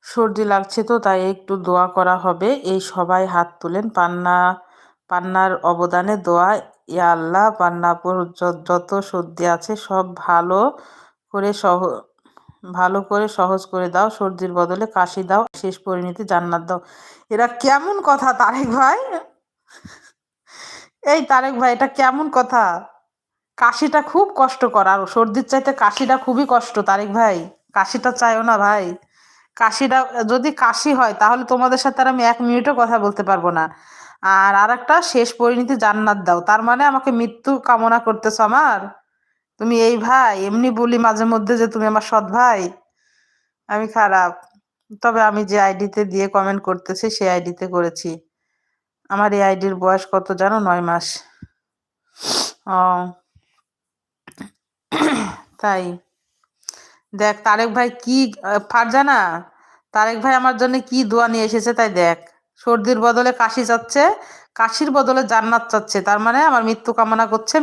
সর্দি লাগছে তো তাই একটু দোয়া করা হবে। এই সবাই হাত তুলেন, পান্নার অবদানে দোয়া। ইয়া আল্লাহ, পান্নাপুর যত সর্দি আছে সব করে সহ ভালো করে সহজ করে দাও, সর্দির বদলে কাশি দাও, শেষ পরিণতি জান্নাত দাও। এরা কেমন কথা তারেক ভাই? এই তারেক ভাই, এটা কেমন কথা? কাশিটা খুব কষ্টকর, আর সর্দির চাইতে কাশিটা খুবই কষ্ট তারেক ভাই। কাশিটা চাইও না ভাই। কাশিটা, যদি কাশি হয় তাহলে তোমাদের সাথে আর আমি 1 মিনিটও কথা বলতে পারবো না। আর আরেকটা, শেষ পরিণতি জান্নাত দাও, তার মানে আমাকে মৃত্যু কামনা করতেছো আমার? তুমি এই ভাই, এমনি বলি মাঝে মধ্যে যে তুমি আমার সৎ ভাই। আমি খারাপ। তবে আমি যে আইডিতে দিয়ে কমেন্ট করতেছি সেই আইডিতে করেছি। আমার এই আইডির বয়স কত জানো? 9 মাস। ও তাই। দেখ তারেক ভাই কি ফারজানা, তারেক ভাই আমার জন্য কি দোয়া নিয়ে এসেছে তাই দেখ। সর্দির বদলে কাশি চাচ্ছে, কাশির বদলে জান্নাত চাচ্ছে, তার মানে আমার মৃত্যু কামনা করছে।